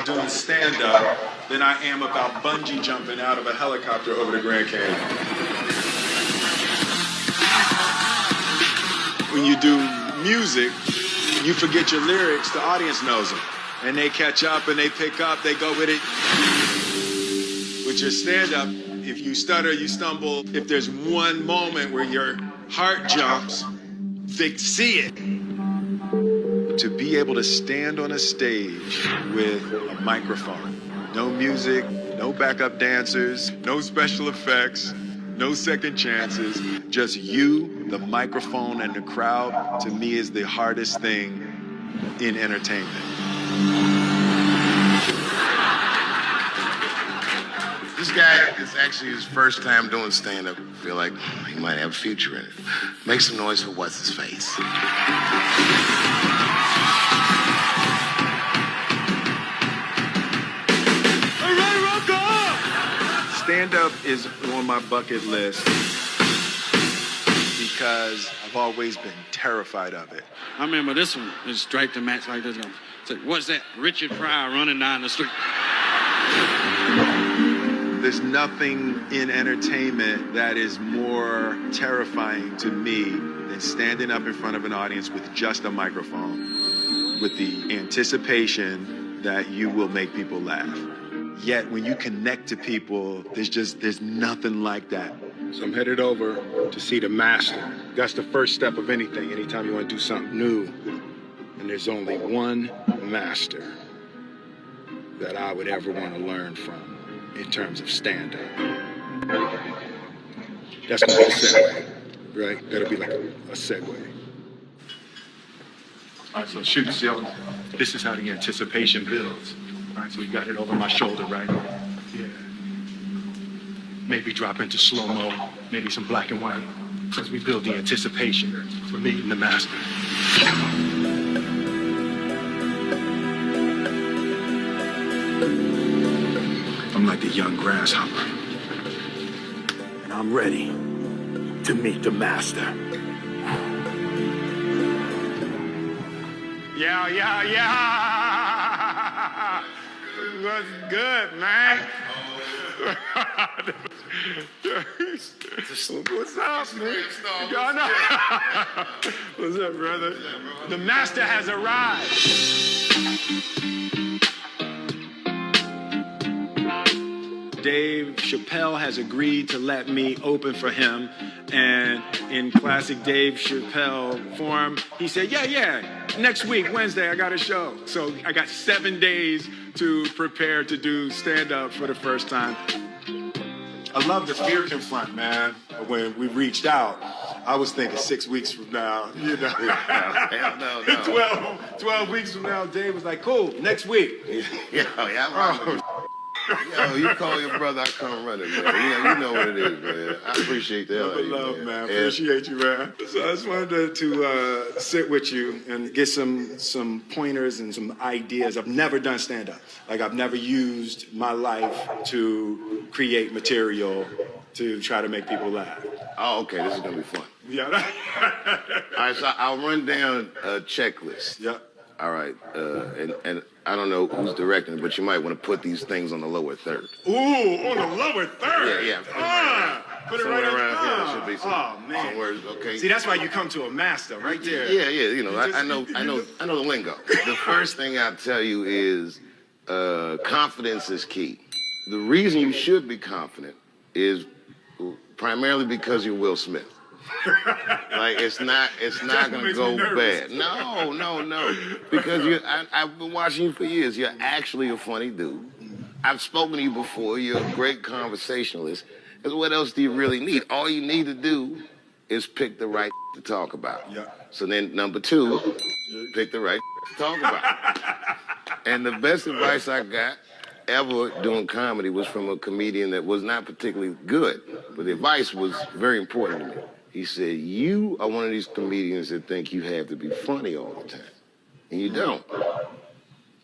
doing stand-up than I am about bungee jumping out of a helicopter over the Grand Canyon. When you do music, you forget your lyrics, the audience knows them. And they catch up and they pick up, they go with it. With your stand-up, if you stutter, you stumble, if there's one moment where your heart jumps, they see it. To be able to stand on a stage with a microphone, no music, no backup dancers, no special effects, no second chances, just you, the microphone, and the crowd, to me is the hardest thing in entertainment. This guy is actually his first time doing stand-up. I feel like he might have a future in it. Make some noise for what's-his-face. Stand-up is on my bucket list because I've always been terrified of it. I remember this one, is strike the match like this. Said, what's that? Richard Pryor running down the street. There's nothing in entertainment that is more terrifying to me than standing up in front of an audience with just a microphone, with the anticipation that you will make people laugh. Yet when you connect to people, there's nothing like that. So I'm headed over to see the master. That's the first step of anything, anytime you want to do something new. And there's only one master that I would ever want to learn from in terms of stand-up. That's going to be the segue, right? That'll be like a segue. All right, so shoot, still, this is how the anticipation builds. All right, so we got it over my shoulder, right? Yeah. Maybe drop into slow-mo, maybe some black and white, as we build the anticipation for meeting the master. I'm like the young grasshopper, and I'm ready to meet the master. Yeah. What's good, man? What's up, man? Y'all know. What's up, brother? The master has arrived. Dave Chappelle has agreed to let me open for him, and in classic Dave Chappelle form, he said, yeah, next week, Wednesday, I got a show. So I got 7 days to prepare to do stand-up for the first time. I love the fear confront, man. When we reached out, I was thinking 6 weeks from now, you know. No. 12 weeks from now, Dave was like, cool, next week. Yo, you call your brother, I come running, man. You know what it is, man. I appreciate that. Love, man. Appreciate you, man. So I just wanted to sit with you and get some pointers and some ideas. I've never done stand-up. Like, I've never used my life to create material to try to make people laugh. Oh, okay. This is going to be fun. Yeah. All right, so I'll run down a checklist. Yep. All right, and I don't know who's directing it, but you might want to put these things on the lower third. Ooh, on the lower third? Yeah. Put it right around here. There should be somewhere, okay. See, that's why you come to a master right there. Yeah, you know, I know the lingo. The first thing I'll tell you is confidence is key. The reason you should be confident is primarily because you're Will Smith. Like it's not gonna go bad. No. Because I've been watching you for years. You're actually a funny dude. I've spoken to you before. You're a great conversationalist. Because what else do you really need? All you need to do is pick the right to talk about. Yeah. So then number 2, pick the right to talk about. And the best advice I got ever doing comedy was from a comedian that was not particularly good, but the advice was very important to me. He said, you are one of these comedians that think you have to be funny all the time. And you don't.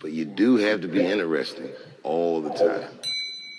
But you do have to be interesting all the time.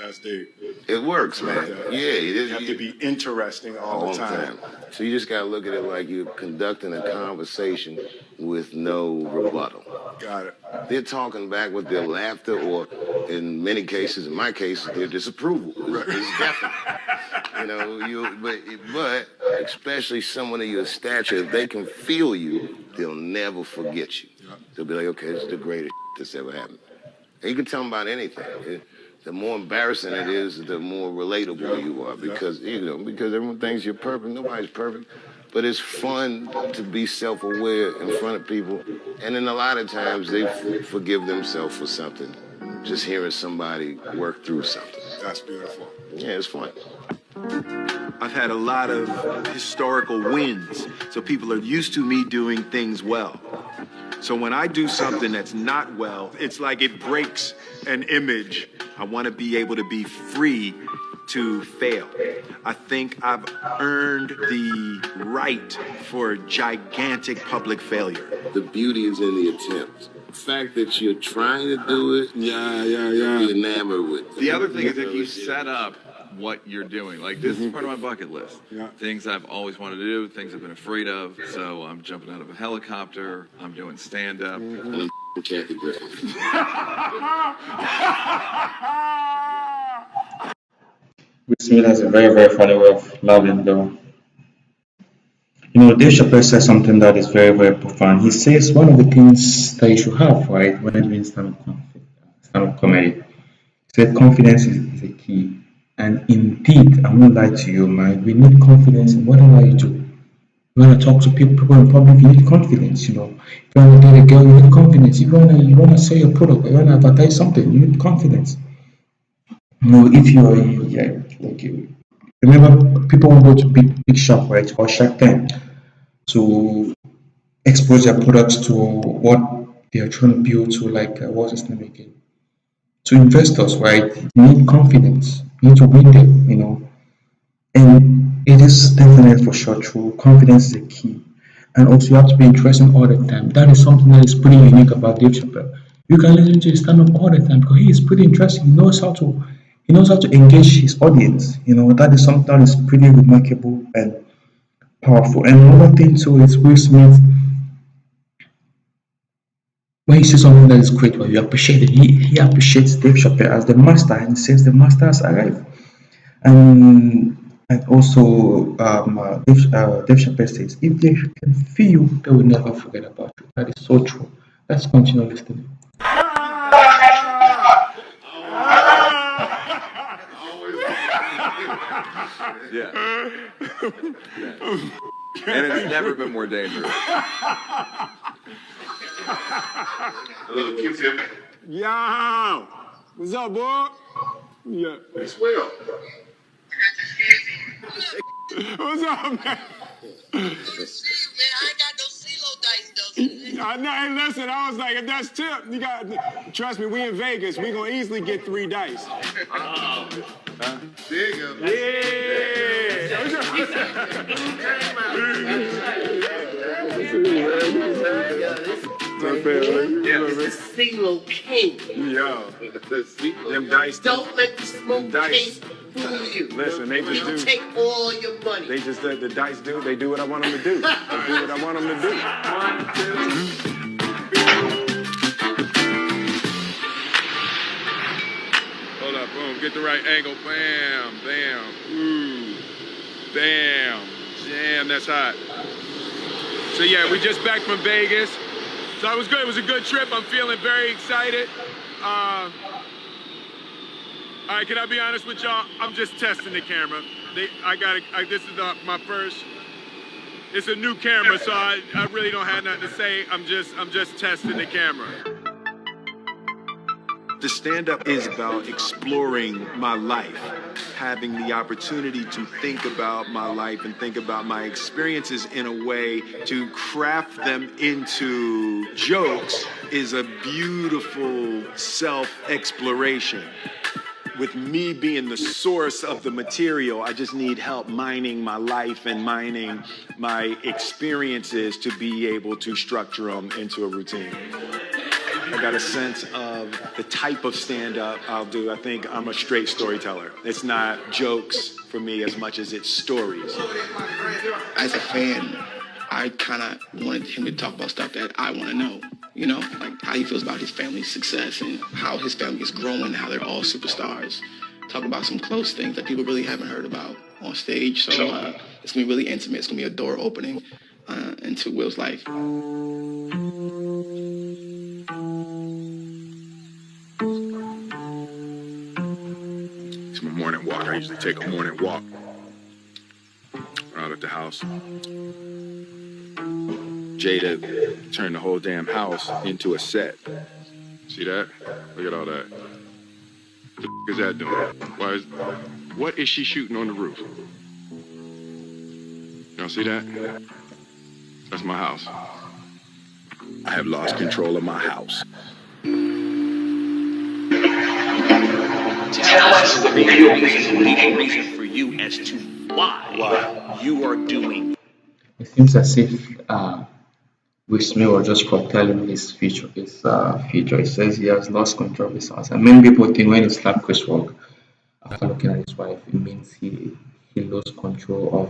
That's deep. It works, man. Yeah, it is. You have to be interesting all the time. So you just got to look at it like you're conducting a conversation with no rebuttal. Got it. They're talking back with their laughter, or in many cases, in my case, their disapproval. It's definite. You know, but especially someone of your stature, if they can feel you, they'll never forget you. They'll be like, okay, this is the greatest that's ever happened. And you can tell them about anything. The more embarrassing it is, the more relatable you are, because because everyone thinks you're perfect. Nobody's perfect. But it's fun to be self-aware in front of people. And then a lot of times they forgive themselves for something. Just hearing somebody work through something. That's beautiful. Yeah, it's fun. I've had a lot of historical wins, so people are used to me doing things well. So when I do something that's not well, it's like it breaks an image. I want to be able to be free to fail. I think I've earned the right for gigantic public failure. The beauty is in the attempt. The fact that you're trying to do it, you're enamored with it. The other thing is if you set up what you're doing. Like, this is part of my bucket list. Yeah. Things I've always wanted to do, things I've been afraid of. So I'm jumping out of a helicopter. I'm doing stand-up. I'm Kathy Griffin. Will Smith has a very, very funny way of laughing, though. You know, Dave Chappelle says something that is very, very profound. He says one of the things that you should have, right, when doing stand-up comedy, he said confidence is a key. And indeed, I won't lie to you, man, we need confidence in whatever you do. You want to talk to people in public, you need confidence, you know. If you want to date a girl, you need confidence. If you want to sell your product, you want to advertise something, you need confidence. You know, if you are, remember, people will go to big shop, right, or Shark Tank to expose their products to what they are trying to build to, like, what's his name again? To investors, right? You need confidence. You need to win them, you know. And it is definitely for sure true. Confidence is the key. And also, you have to be interesting all the time. That is something that is pretty unique about Dave Chappelle. You can listen to his stand-up all the time because he is pretty interesting. He knows how to engage his audience. You know, that is something that is pretty remarkable and powerful. And another thing too is Will Smith. When you see something that is great, well, you appreciate it. He appreciates Dave Chappelle as the master, and he says the master has arrived. And also, Dave Chappelle says, if they can feel you, they will never forget about you. That is so true. Let's continue listening. Yeah. And it's never been more dangerous. Hello, Q-Tip. Yo! What's up, boy? Yeah. It's Will. What's up, man? Man, I ain't got no CeeLo dice, though. I know, hey, listen, I was like, if that's tip, you got, trust me, we in Vegas, we gonna easily get 3 dice. There you go. It's the CeeLo king. Yo, them dice. Don't let the smoke taste fool you. Listen, they just They'll do. take all your money. They just, the dice do, they do what I want them to do. They do what I want them to do. 1, 2. Hold up, boom, get the right angle, bam, bam, ooh, bam, damn, that's hot. So yeah, we just back from Vegas. So it was good, it was a good trip, I'm feeling very excited. All right, can I be honest with y'all? I'm just testing the camera. This is my first, it's a new camera, so I really don't have nothing to say. I'm just testing the camera. The stand-up is about exploring my life, having the opportunity to think about my life and think about my experiences in a way to craft them into jokes is a beautiful self-exploration. With me being the source of the material, I just need help mining my life and mining my experiences to be able to structure them into a routine. I got a sense of the type of stand-up I'll do. I think I'm a straight storyteller. It's not jokes for me as much as it's stories. As a fan, I kind of wanted him to talk about stuff that I want to know, you know, like how he feels about his family's success and how his family is growing, how they're all superstars. Talk about some close things that people really haven't heard about on stage. So it's going to be really intimate. It's going to be a door opening into Will's life. It's my morning walk. I usually take a morning walk out at the house. Jada turned the whole damn house into a set. See that? Look at all that. What the f is that doing? What is she shooting on the roof? Y'all see that? That's my house. I have lost control of my house. Tell us the real reason for you as to why you are doing. It seems as if Will Smith was just foretelling his future. He says he has lost control of his house. And many people think when he slapped Chris Rock after looking at his wife, it means he lost control of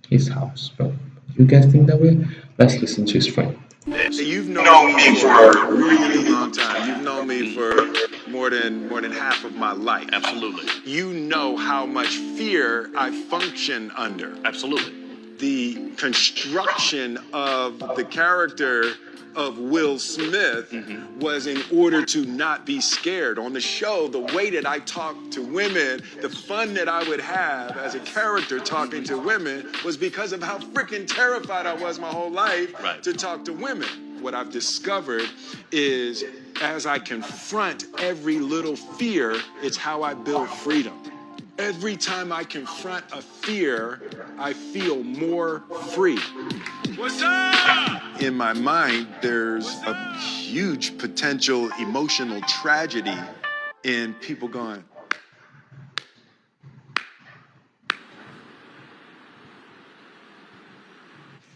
his house. But you guys think that way? Let's listen to his friend. You've known me for a really long time. You've known me for more than half of my life. Absolutely. You know how much fear I function under. Absolutely. The construction of the character of Will Smith was in order to not be scared. On the show, the way that I talked to women, the fun that I would have as a character talking to women was because of how freaking terrified I was my whole life to talk to women. What I've discovered is as I confront every little fear, it's how I build freedom. Every time I confront a fear, I feel more free. What's up? In my mind, there's a huge potential emotional tragedy in people going,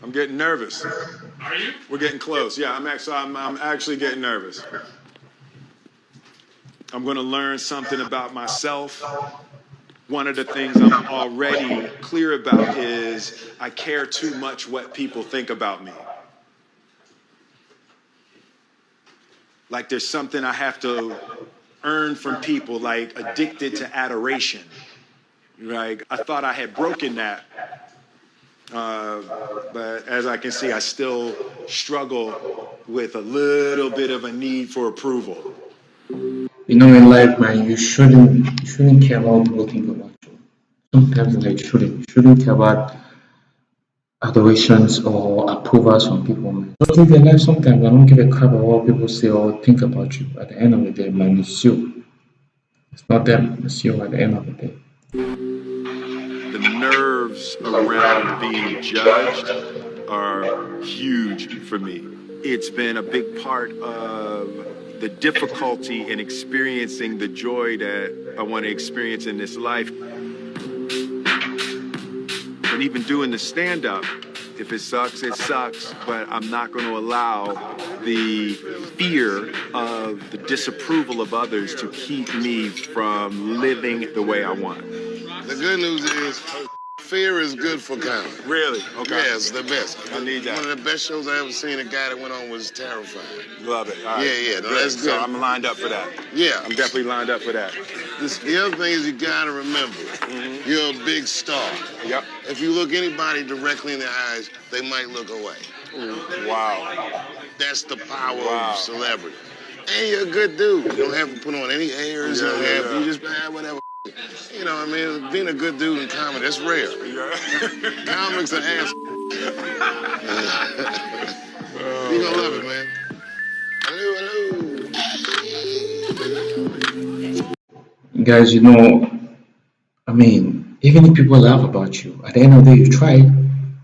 I'm getting nervous. Are you? We're getting close. Yeah, I'm actually getting nervous. I'm going to learn something about myself. One of the things I'm already clear about is I care too much what people think about me. Like there's something I have to earn from people, like addicted to adoration. Like I thought I had broken that. But as I can see, I still struggle with a little bit of a need for approval. You know, in life, man, you shouldn't care about people think about you. Sometimes, like, you shouldn't care about adorations or approvals from people, man. Just live your life sometimes. I don't give a crap about what people say or think about you. At the end of the day, man, it's you. It's not them. It's you at the end of the day. The nerves around being judged are huge for me. It's been a big part of the difficulty in experiencing the joy that I want to experience in this life. And even doing the stand-up, if it sucks, it sucks, but I'm not going to allow the fear of the disapproval of others to keep me from living the way I want. The good news is fear is good for comedy. Really? Okay. Yeah, it's the best. I need that. One of the best shows I ever seen, a guy that went on was terrifying. Love it. All right. Yeah, no, that's good. So I'm lined up for that. Yeah. I'm definitely lined up for that. The other thing is you gotta remember, you're a big star. Yep. If you look anybody directly in the eyes, they might look away. Wow. That's the power of celebrity. And you're a good dude. You don't have to put on any airs. You don't have to. You just, whatever. You know, I mean, being a good dude in comedy, that's rare. Comics are ass. You're gonna love it, man. Hello. Guys, you know, I mean, even if people laugh about you, at the end of the day, you tried.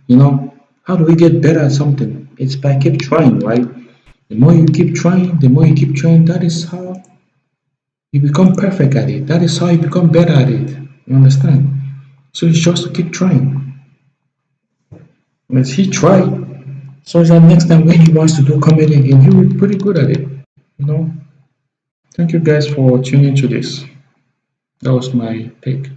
You know, how do we get better at something? It's by keep trying, right? The more you keep trying, that is how you become perfect at it. That is how you become better at it. You understand? So it's just to keep trying. As he tried, so that next time when he wants to do comedy again, he will be pretty good at it. You know? Thank you guys for tuning to this. That was my take.